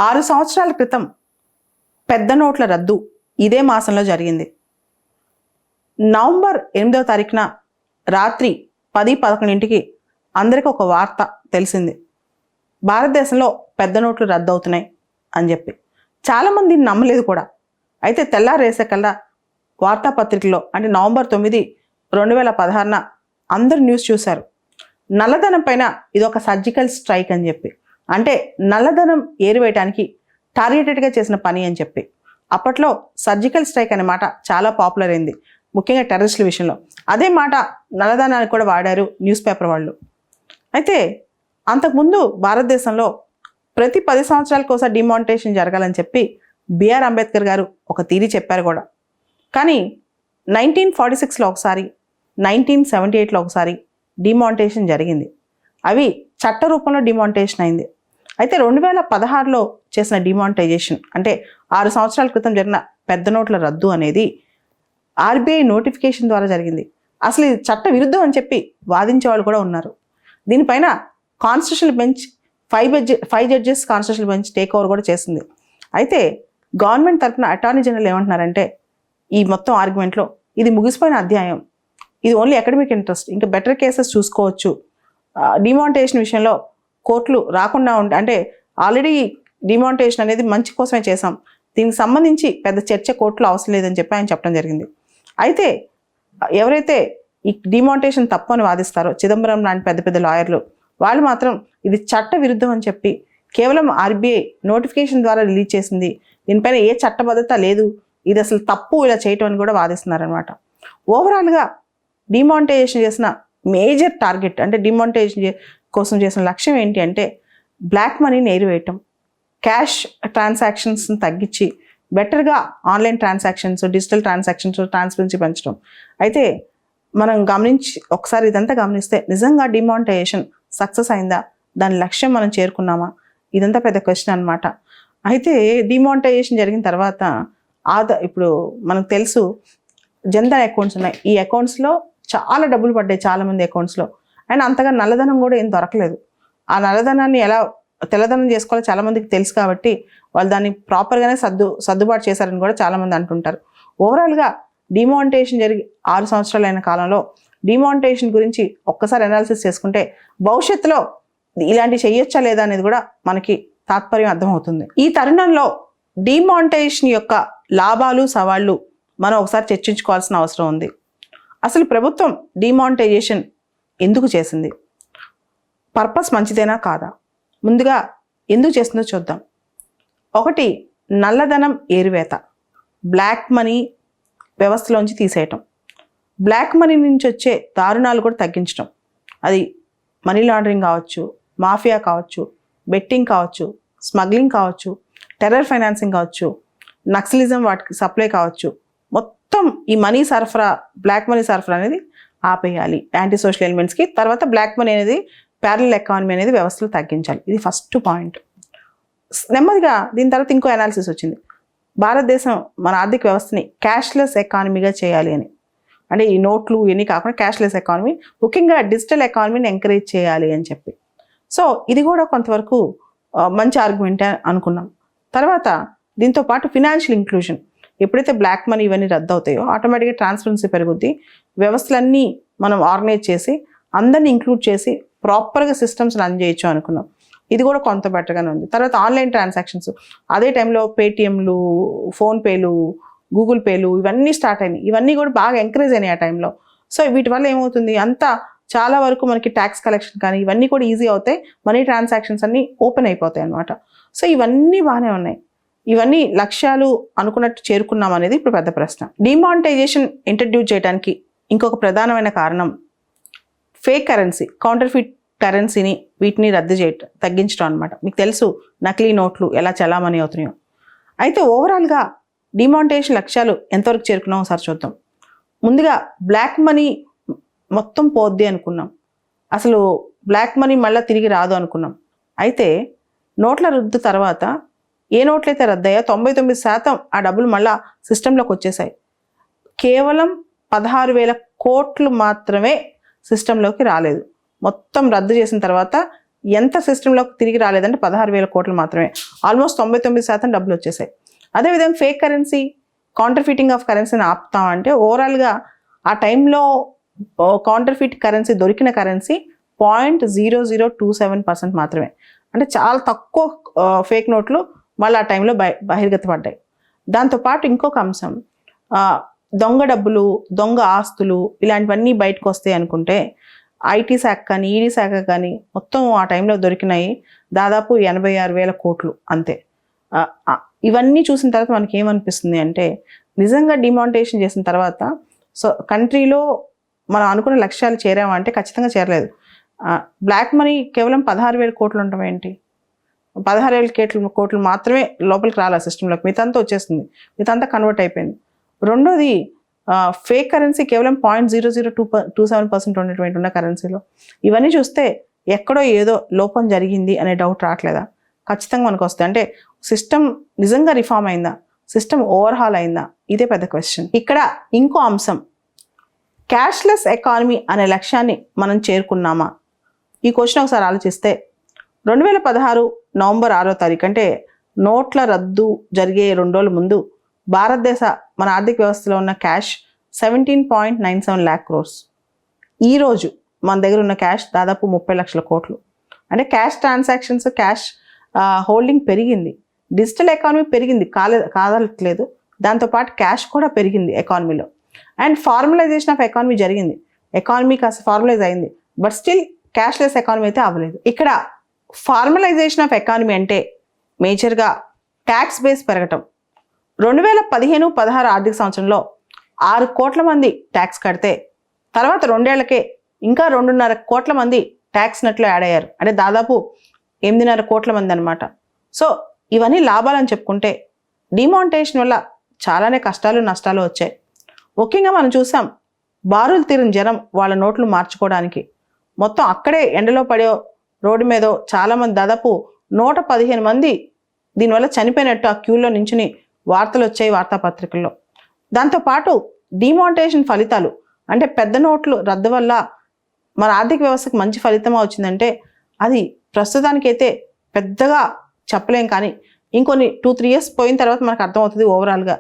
6 సంవత్సరాల క్రితం పెద్ద నోట్ల రద్దు ఇదే మాసంలో జరిగింది. నవంబర్ 8వ తారీఖున రాత్రి 10-11ంటికి అందరికీ ఒక వార్త తెలిసింది. భారతదేశంలో పెద్ద నోట్లు రద్దు అవుతున్నాయి అని చెప్పి. చాలామంది నమ్మలేదు కూడా. అయితే తెల్లారేసేకల్లా వార్తాపత్రికలో అంటే నవంబర్ 9, 2016న అందరు న్యూస్ చూశారు. నల్లధనం పైన ఇది ఒక సర్జికల్ స్ట్రైక్ అని చెప్పి, అంటే నల్లధనం ఏరివేయటానికి టార్గెటెడ్గా చేసిన పని అని చెప్పి. అప్పట్లో సర్జికల్ స్ట్రైక్ అనే మాట చాలా పాపులర్ అయింది, ముఖ్యంగా టెర్రరిస్టుల విషయంలో. అదే మాట నల్లధనానికి కూడా వాడారు న్యూస్ పేపర్ వాళ్ళు. అయితే అంతకుముందు భారతదేశంలో ప్రతి 10 సంవత్సరాలకు ఒకసారి డిమానిటైజేషన్ జరగాలని చెప్పి బిఆర్ అంబేద్కర్ గారు ఒక థియరీ చెప్పారు కూడా. కానీ 1946లో ఒకసారి, 1978లో ఒకసారి డిమానిటైజేషన్ జరిగింది. అవి చట్ట రూపంలో డిమానిటైజేషన్ అయింది. అయితే 2016లో చేసిన డిమానిటైజేషన్ అంటే 6 సంవత్సరాల క్రితం జరిగిన పెద్ద నోట్ల రద్దు అనేది ఆర్బీఐ నోటిఫికేషన్ ద్వారా జరిగింది. అసలు ఇది చట్ట విరుద్ధం అని చెప్పి వాదించే వాళ్ళు కూడా ఉన్నారు. దీనిపైన constitutional bench 5 judges constitutional bench take over కూడా చేసింది. అయితే గవర్నమెంట్ తరఫున అటార్నీ జనరల్ ఏమంటున్నారంటే ఈ మొత్తం ఆర్గ్యుమెంట్లో ఇది ముగిసిపోయిన అధ్యాయం, ఇది ఓన్లీ అకాడమిక్ ఇంట్రెస్ట్, ఇంకా బెటర్ కేసెస్ చూసుకోవచ్చు. డిమానిటైజేషన్ విషయంలో కోర్టులు రాకుండా అంటే ఆల్రెడీ డిమానిటైజేషన్ అనేది మంచి కోసమే చేసాం, దీనికి సంబంధించి పెద్ద చర్చ కోర్టులో అవసరం లేదని చెప్పి ఆయన చెప్పడం జరిగింది. అయితే ఎవరైతే ఈ డిమానిటైజేషన్ తప్పు అని వాదిస్తారో చిదంబరం లాంటి పెద్ద పెద్ద లాయర్లు, వాళ్ళు మాత్రం ఇది చట్ట విరుద్ధం అని చెప్పి కేవలం ఆర్బీఐ నోటిఫికేషన్ ద్వారా రిలీజ్ చేసింది, దీనిపైన ఏ చట్టబద్ధత లేదు, ఇది అసలు తప్పు ఇలా చేయటం అని కూడా వాదిస్తున్నారనమాట. ఓవరాల్గా డిమానిటైజేషన్ చేసిన మేజర్ టార్గెట్ అంటే డిమానిటైజేషన్ కోసం చేసిన లక్ష్యం ఏంటి అంటే బ్లాక్ మనీని ఏరివేయటం, క్యాష్ ట్రాన్సాక్షన్స్ని తగ్గించి బెటర్గా online transactions, digital transactions, transparency పెంచడం. అయితే మనం ఒకసారి ఇదంతా గమనిస్తే నిజంగా డిమానిటైజేషన్ సక్సెస్ అయిందా, దాని లక్ష్యం మనం చేరుకున్నామా, ఇదంతా పెద్ద క్వశ్చన్ అనమాట. అయితే డిమానిటైజేషన్ జరిగిన తర్వాత ఇప్పుడు మనకు తెలుసు జన్ధన్ అకౌంట్స్ ఉన్నాయి. ఈ అకౌంట్స్లో చాలా డబ్బులు పడ్డాయి చాలామంది అకౌంట్స్లో. అండ్ అంతగా నల్లధనం కూడా ఏం దొరకలేదు. ఆ నల్లధనాన్ని ఎలా తెల్లధనం చేసుకోవాలో చాలామందికి తెలుసు కాబట్టి వాళ్ళు దాన్ని ప్రాపర్గానే సర్దుబాటు చేశారని కూడా చాలామంది అంటుంటారు. ఓవరాల్గా డిమానిటైజేషన్ జరిగి 6 సంవత్సరాలైన కాలంలో డిమానిటైజేషన్ గురించి ఒక్కసారి అనాలిసిస్ చేసుకుంటే భవిష్యత్తులో ఇలాంటివి చేయొచ్చా లేదా అనేది కూడా మనకి తాత్పర్యం అర్థమవుతుంది. ఈ తరుణంలో డిమానిటైజేషన్ యొక్క లాభాలు సవాళ్ళు మనం ఒకసారి చర్చించుకోవాల్సిన అవసరం ఉంది. అసలు ప్రభుత్వం డిమానిటైజేషన్ ఎందుకు చేసింది, పర్పస్ మంచిదేనా కాదా, ముందుగా ఎందుకు చేసిందో చూద్దాం. ఒకటి, నల్లధనం ఏరివేత, బ్లాక్ మనీ వ్యవస్థలోంచి తీసేయటం, బ్లాక్ మనీ నుంచి వచ్చే దారుణాలు కూడా తగ్గించడం. అది మనీ లాండరింగ్ కావచ్చు, మాఫియా కావచ్చు, బెట్టింగ్ కావచ్చు, స్మగ్లింగ్ కావచ్చు, టెర్రర్ ఫైనాన్సింగ్ కావచ్చు, నక్సలిజం వాటికి సప్లై కావచ్చు. మొత్తం ఈ మనీ సరఫరా, బ్లాక్ మనీ సరఫరా అనేది ఆపేయాలి యాంటీ సోషల్ ఎలిమెంట్స్కి. తర్వాత బ్లాక్ మనీ అనేది, ప్యారలల్ ఎకానమీ అనేది వ్యవస్థలో తగ్గించాలి. ఇది ఫస్ట్ పాయింట్. నెమ్మదిగా దీని తర్వాత ఇంకో అనాలిసిస్ వచ్చింది. భారతదేశం మన ఆర్థిక వ్యవస్థని క్యాష్లెస్ ఎకానమీగా చేయాలి అని. అంటే ఈ నోట్లు ఇవన్నీ కాకుండా క్యాష్లెస్ ఎకానమీ, ముఖ్యంగా డిజిటల్ ఎకానమీని ఎంకరేజ్ చేయాలి అని చెప్పి. సో ఇది కూడా కొంతవరకు మంచి ఆర్గ్యుమెంటే అనుకున్నాం. తర్వాత దీంతో పాటు ఫినాన్షియల్ ఇంక్లూజన్, ఎప్పుడైతే బ్లాక్ మనీ ఇవన్నీ రద్దు అవుతాయో ఆటోమేటిక్గా ట్రాన్స్పరెన్సీ పెరుగుద్ది, వ్యవస్థలన్నీ మనం ఆర్గనైజ్ చేసి అందరినీ ఇంక్లూడ్ చేసి ప్రాపర్గా సిస్టమ్స్ రన్ చేయొచ్చు అనుకున్నాం. ఇది కూడా కొంత బెటర్గానే ఉంది. తర్వాత ఆన్లైన్ ట్రాన్సాక్షన్స్, అదే టైంలో పేటిఎంలు, ఫోన్పేలు, గూగుల్ పేలు ఇవన్నీ స్టార్ట్ అయినాయి. ఇవన్నీ కూడా బాగా ఎంకరేజ్ అయినాయి ఆ టైంలో. సో వీటి వల్ల ఏమవుతుంది, అంతా చాలా వరకు మనకి ట్యాక్స్ కలెక్షన్ కానీ ఇవన్నీ కూడా ఈజీ అవుతాయి, మనీ ట్రాన్సాక్షన్స్ అన్నీ ఓపెన్ అయిపోతాయి అన్నమాట. సో ఇవన్నీ బాగానే ఉన్నాయి. ఇవన్నీ లక్ష్యాలు అనుకున్నట్టు చేరుకున్నాం అనేది ఇప్పుడు పెద్ద ప్రశ్న. డిమానిటైజేషన్ ఇంట్రడ్యూస్ చేయడానికి ఇంకొక ప్రధానమైన కారణం ఫేక్ కరెన్సీ, కౌంటర్ఫిట్ కరెన్సీని వీటిని తగ్గించడం అనమాట. మీకు తెలుసు నకిలీ నోట్లు ఎలా చలామణి అవుతున్నాయో. అయితే ఓవరాల్గా డిమానిటైజేషన్ లక్ష్యాలు ఎంతవరకు చేరుకున్నామో ఒకసారి చూద్దాం. ముందుగా బ్లాక్ మనీ మొత్తం పోద్ది అనుకున్నాం, అసలు బ్లాక్ మనీ మళ్ళీ తిరిగి రాదు అనుకున్నాం. అయితే నోట్ల రద్దు తర్వాత ఏ నోట్లయితే రద్దయ్యా 99% ఆ డబ్బులు మళ్ళా సిస్టంలోకి వచ్చేసాయి. కేవలం 16,000 కోట్లు మాత్రమే సిస్టంలోకి రాలేదు. మొత్తం రద్దు చేసిన తర్వాత ఎంత సిస్టంలోకి తిరిగి రాలేదంటే 16,000 కోట్లు మాత్రమే. ఆల్మోస్ట్ 99% డబ్బులు వచ్చేసాయి. అదేవిధంగా ఫేక్ కరెన్సీ, కౌంటర్ఫీటింగ్ ఆఫ్ కరెన్సీని ఆపుతామంటే ఓవరాల్గా ఆ టైంలో కౌంటర్ఫీట్ కరెన్సీ దొరికిన కరెన్సీ 0.0027% మాత్రమే. అంటే చాలా తక్కువ ఫేక్ నోట్లు వాళ్ళు ఆ టైంలో బహిర్గతపడ్డాయి. దాంతోపాటు ఇంకొక అంశం, దొంగ డబ్బులు, దొంగ ఆస్తులు ఇలాంటివన్నీ బయటకు వస్తాయి అనుకుంటే ఐటీ శాఖ కానీ ఈడీ శాఖ కానీ మొత్తం ఆ టైంలో దొరికినాయి దాదాపు 86,000 కోట్లు అంతే. ఇవన్నీ చూసిన తర్వాత మనకి ఏమనిపిస్తుంది అంటే నిజంగా డిమానిటైజేషన్ చేసిన తర్వాత సో కంట్రీలో మనం అనుకున్న లక్ష్యాలు చేరామంటే ఖచ్చితంగా చేరలేదు. బ్లాక్ మనీ కేవలం 16,000 కోట్లు ఉండటం ఏంటి? 16,000 కోట్లు మాత్రమే లోపలికి రాలే సిస్టంలోకి, మిగతాంతా వచ్చేస్తుంది, మిగతాంతా కన్వర్ట్ అయిపోయింది. రెండోది ఫేక్ కరెన్సీ కేవలం 0.0027% ఉన్నటువంటి ఉన్న కరెన్సీలో. ఇవన్నీ చూస్తే ఎక్కడో ఏదో లోపం జరిగింది అనే డౌట్ రావట్లేదా? ఖచ్చితంగా మనకు వస్తాయి. అంటే సిస్టమ్ నిజంగా రిఫార్మ్ అయిందా, సిస్టమ్ ఓవర్హాల్ అయిందా, ఇదే పెద్ద క్వశ్చన్. ఇక్కడ ఇంకో అంశం, క్యాష్లెస్ ఎకానమీ అనే లక్ష్యాన్ని మనం చేరుకున్నామా? ఈ క్వశ్చన్ ఒకసారి ఆలోచిస్తే 2016 నవంబర్ 6వ తారీఖు అంటే నోట్ల రద్దు జరిగే 2 రోజుల ముందు భారతదేశ మన ఆర్థిక వ్యవస్థలో ఉన్న క్యాష్ 17.97 lakh crores. ఈరోజు మన దగ్గర ఉన్న క్యాష్ దాదాపు 30 లక్షల కోట్లు. అంటే క్యాష్ ట్రాన్సాక్షన్స్, క్యాష్ హోల్డింగ్ పెరిగింది, డిజిటల్ ఎకానమీ పెరిగింది, కాదట్లేదు. దాంతోపాటు క్యాష్ కూడా పెరిగింది ఎకానమీలో. అండ్ ఫార్మలైజేషన్ ఆఫ్ ఎకానమీ జరిగింది, ఎకానమీ కాస్త ఫార్మలైజ్ అయింది, బట్ స్టిల్ క్యాష్లెస్ ఎకానమీ అయితే అవ్వలేదు. ఇక్కడ ఫార్మలైజేషన్ ఆఫ్ ఎకానమీ అంటే మేజర్గా ట్యాక్స్ బేస్ పెరగటం. 2015-16 ఆర్థిక సంవత్సరంలో 6 కోట్ల మంది ట్యాక్స్ కడితే తర్వాత 2 ఏళ్లకే ఇంకా 2.5 కోట్ల మంది ట్యాక్స్ నెట్లో యాడ్ అయ్యారు. అంటే దాదాపు 8.5 కోట్ల మంది అనమాట. సో ఇవన్నీ లాభాలని చెప్పుకుంటే డిమానిటైజేషన్ వల్ల చాలానే కష్టాలు నష్టాలు వచ్చాయి. ముఖ్యంగా మనం చూసాం, బారులు తీరిన జనం వాళ్ళ నోట్లు మార్చుకోవడానికి మొత్తం అక్కడే ఎండలో పడే రోడ్డు మీద చాలామంది, దాదాపు 115 మంది దీనివల్ల చనిపోయినట్టు ఆ క్యూలో నించుని వార్తలు వచ్చాయి వార్తాపత్రికల్లో. దాంతోపాటు డిమానిటైజేషన్ ఫలితాలు అంటే పెద్ద నోట్లు రద్దు వల్ల మన ఆర్థిక వ్యవస్థకు మంచి ఫలితమా వచ్చిందంటే అది ప్రస్తుతానికైతే పెద్దగా చెప్పలేం, కానీ ఇంకొన్ని 2-3 years పోయిన తర్వాత మనకు అర్థమవుతుంది ఓవరాల్గా.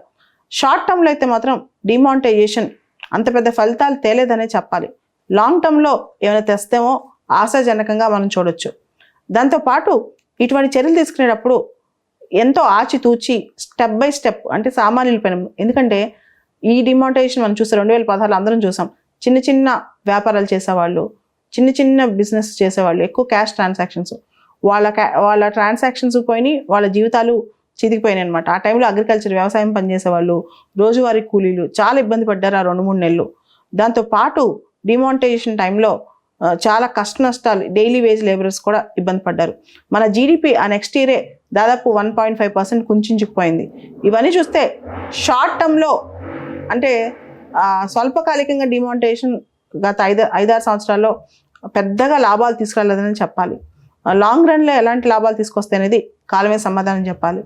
షార్ట్ టర్మ్లో అయితే మాత్రం డిమానిటైజేషన్ అంత పెద్ద ఫలితాలు తేలేదనే చెప్పాలి. లాంగ్ టర్మ్లో ఏమైనా తెస్తేమో ఆశాజనకంగా మనం చూడొచ్చు. దాంతోపాటు ఇటువంటి చర్యలు తీసుకునేటప్పుడు ఎంతో ఆచితూచి స్టెప్ బై స్టెప్, అంటే సామాన్యుల పైన. ఎందుకంటే ఈ డిమానిటైజేషన్ మనం చూస్తే 2016 అందరం చూసాం, చిన్న చిన్న వ్యాపారాలు చేసేవాళ్ళు, చిన్న చిన్న బిజినెస్ చేసేవాళ్ళు, ఎక్కువ క్యాష్ ట్రాన్సాక్షన్స్, వాళ్ళ ట్రాన్సాక్షన్స్ పోయినాయి, వాళ్ళ జీవితాలు చితికిపోయినాయి అనమాట. ఆ టైంలో అగ్రికల్చర్ వ్యవసాయం పనిచేసేవాళ్ళు, రోజువారీ కూలీలు చాలా ఇబ్బంది పడ్డారు ఆ 2-3 నెలలు. దాంతోపాటు డిమానిటైజేషన్ టైంలో చాలా కష్ట నష్టాలు, డైలీ వేజ్ లేబరర్స్ కూడా ఇబ్బంది పడ్డారు. మన జీడిపి ఆ నెక్స్ట్ ఇయరే దాదాపు 1.5% కుంచుకుపోయింది. ఇవన్నీ చూస్తే షార్ట్ టర్మ్లో అంటే స్వల్పకాలికంగా డిమానిటైజేషన్ గత 5-6 సంవత్సరాల్లో పెద్దగా లాభాలు తీసుకురాలేదని చెప్పాలి. లాంగ్ రన్లో ఎలాంటి లాభాలు తీసుకొస్తాయి అనేది కాలమే సమాధానం చెప్పాలి.